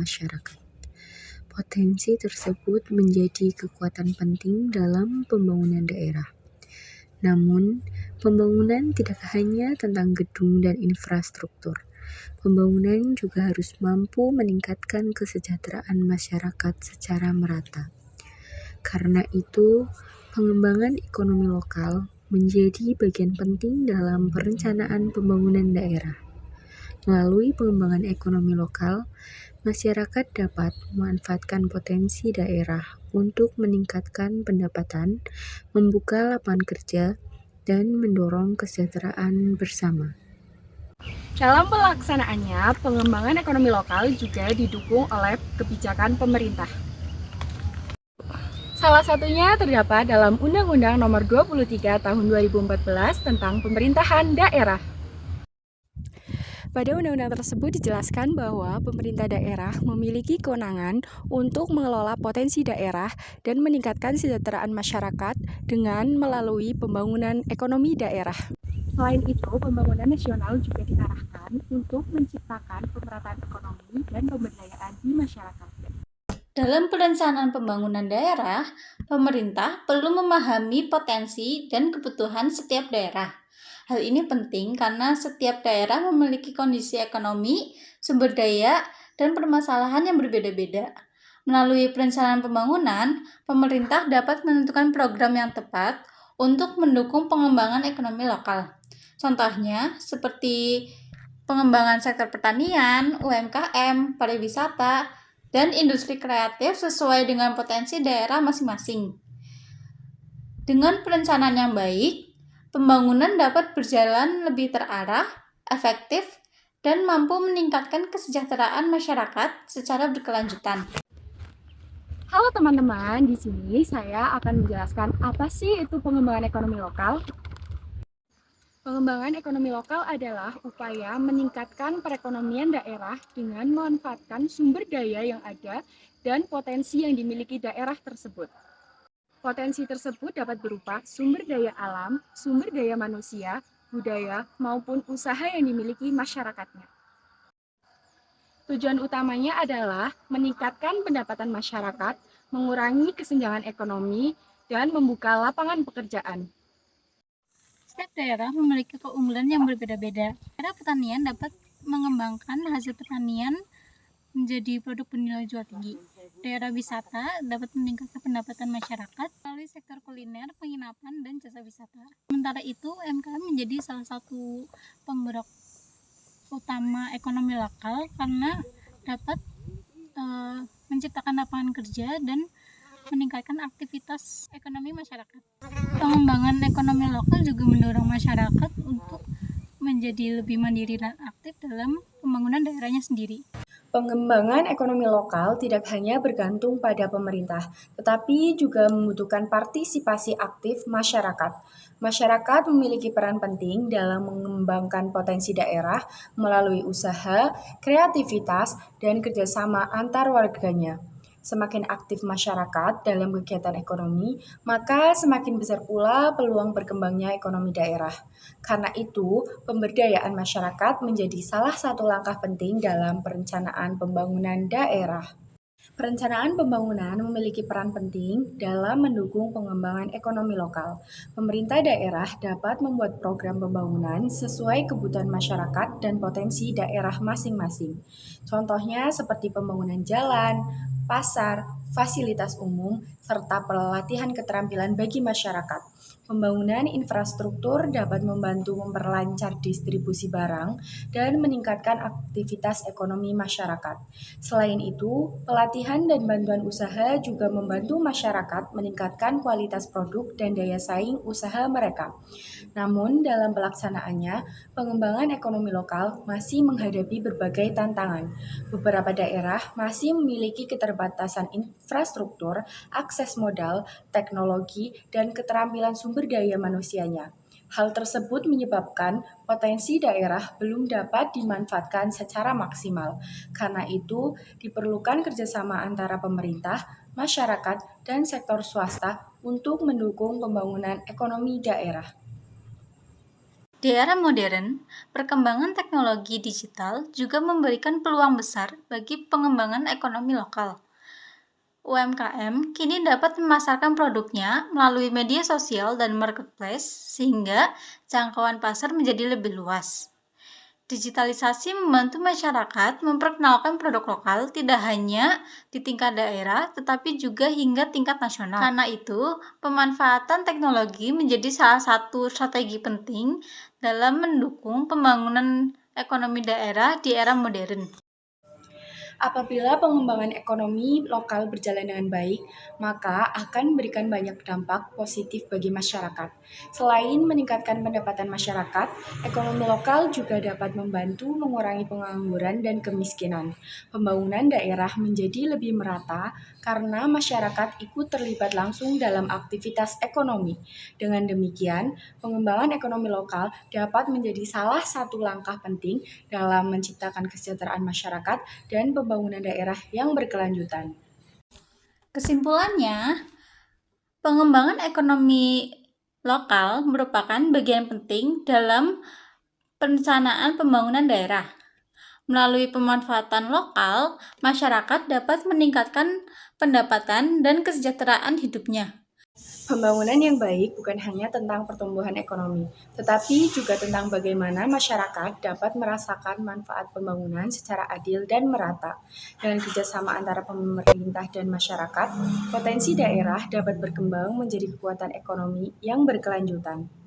masyarakat. Potensi tersebut menjadi kekuatan penting dalam pembangunan daerah. Namun, pembangunan tidak hanya tentang gedung dan infrastruktur. Pembangunan juga harus mampu meningkatkan kesejahteraan masyarakat secara merata. Karena itu, pengembangan ekonomi lokal menjadi bagian penting dalam perencanaan pembangunan daerah. Melalui pengembangan ekonomi lokal, masyarakat dapat memanfaatkan potensi daerah untuk meningkatkan pendapatan, membuka lapangan kerja, dan mendorong kesejahteraan bersama. Dalam pelaksanaannya, pengembangan ekonomi lokal juga didukung oleh kebijakan pemerintah. Salah satunya terdapat dalam Undang-Undang Nomor 23 Tahun 2014 tentang Pemerintahan Daerah. Pada undang-undang tersebut dijelaskan bahwa pemerintah daerah memiliki kewenangan untuk mengelola potensi daerah dan meningkatkan kesejahteraan masyarakat dengan melalui pembangunan ekonomi daerah. Selain itu, pembangunan nasional juga diarahkan untuk menciptakan pemerataan ekonomi dan pemberdayaan di masyarakat. Dalam perencanaan pembangunan daerah, pemerintah perlu memahami potensi dan kebutuhan setiap daerah. Hal ini penting karena setiap daerah memiliki kondisi ekonomi, sumber daya, dan permasalahan yang berbeda-beda. Melalui perencanaan pembangunan, pemerintah dapat menentukan program yang tepat untuk mendukung pengembangan ekonomi lokal. Contohnya seperti pengembangan sektor pertanian, UMKM, pariwisata, dan industri kreatif sesuai dengan potensi daerah masing-masing. Dengan perencanaan yang baik, pembangunan dapat berjalan lebih terarah, efektif, dan mampu meningkatkan kesejahteraan masyarakat secara berkelanjutan. Halo teman-teman, di sini saya akan menjelaskan apa sih itu pengembangan ekonomi lokal. Pengembangan ekonomi lokal adalah upaya meningkatkan perekonomian daerah dengan memanfaatkan sumber daya yang ada dan potensi yang dimiliki daerah tersebut. Potensi tersebut dapat berupa sumber daya alam, sumber daya manusia, budaya, maupun usaha yang dimiliki masyarakatnya. Tujuan utamanya adalah meningkatkan pendapatan masyarakat, mengurangi kesenjangan ekonomi, dan membuka lapangan pekerjaan. Setiap daerah memiliki keunggulan yang berbeda-beda. Daerah pertanian dapat mengembangkan hasil pertanian menjadi produk bernilai jual tinggi. Daerah wisata dapat meningkatkan pendapatan masyarakat melalui sektor kuliner, penginapan, dan jasa wisata. Sementara itu, UMKM menjadi salah satu penggerak utama ekonomi lokal karena dapat menciptakan lapangan kerja dan meningkatkan aktivitas ekonomi masyarakat. Pengembangan ekonomi lokal juga mendorong masyarakat untuk menjadi lebih mandiri dan aktif dalam pembangunan daerahnya sendiri. Pengembangan ekonomi lokal tidak hanya bergantung pada pemerintah, tetapi juga membutuhkan partisipasi aktif masyarakat. Masyarakat memiliki peran penting dalam mengembangkan potensi daerah melalui usaha, kreativitas, dan kerjasama antar warganya. Semakin aktif masyarakat dalam kegiatan ekonomi, maka semakin besar pula peluang berkembangnya ekonomi daerah. Karena itu, pemberdayaan masyarakat menjadi salah satu langkah penting dalam perencanaan pembangunan daerah. Perencanaan pembangunan memiliki peran penting dalam mendukung pengembangan ekonomi lokal. Pemerintah daerah dapat membuat program pembangunan sesuai kebutuhan masyarakat dan potensi daerah masing-masing. Contohnya seperti pembangunan jalan, pasar, fasilitas umum, serta pelatihan keterampilan bagi masyarakat. Pembangunan infrastruktur dapat membantu memperlancar distribusi barang dan meningkatkan aktivitas ekonomi masyarakat. Selain itu, pelatihan dan bantuan usaha juga membantu masyarakat meningkatkan kualitas produk dan daya saing usaha mereka. Namun, dalam pelaksanaannya, pengembangan ekonomi lokal masih menghadapi berbagai tantangan. Beberapa daerah masih memiliki keterbatasan infrastruktur, akses modal, teknologi, dan keterampilan sumber daya manusianya. Hal tersebut menyebabkan potensi daerah belum dapat dimanfaatkan secara maksimal. Karena itu, diperlukan kerjasama antara pemerintah, masyarakat, dan sektor swasta untuk mendukung pembangunan ekonomi daerah. Di era modern, perkembangan teknologi digital juga memberikan peluang besar bagi pengembangan ekonomi lokal. UMKM kini dapat memasarkan produknya melalui media sosial dan marketplace sehingga jangkauan pasar menjadi lebih luas. Digitalisasi membantu masyarakat memperkenalkan produk lokal tidak hanya di tingkat daerah tetapi juga hingga tingkat nasional. Karena itu, pemanfaatan teknologi menjadi salah satu strategi penting dalam mendukung pembangunan ekonomi daerah di era modern. Apabila pengembangan ekonomi lokal berjalan dengan baik, maka akan memberikan banyak dampak positif bagi masyarakat. Selain meningkatkan pendapatan masyarakat, ekonomi lokal juga dapat membantu mengurangi pengangguran dan kemiskinan. Pembangunan daerah menjadi lebih merata karena masyarakat ikut terlibat langsung dalam aktivitas ekonomi. Dengan demikian, pengembangan ekonomi lokal dapat menjadi salah satu langkah penting dalam menciptakan kesejahteraan masyarakat dan pembangunan daerah yang berkelanjutan. Kesimpulannya, pengembangan ekonomi lokal merupakan bagian penting dalam perencanaan pembangunan daerah. Melalui pemanfaatan lokal, masyarakat dapat meningkatkan pendapatan dan kesejahteraan hidupnya. Pembangunan yang baik bukan hanya tentang pertumbuhan ekonomi, tetapi juga tentang bagaimana masyarakat dapat merasakan manfaat pembangunan secara adil dan merata. Dengan kerjasama antara pemerintah dan masyarakat, potensi daerah dapat berkembang menjadi kekuatan ekonomi yang berkelanjutan.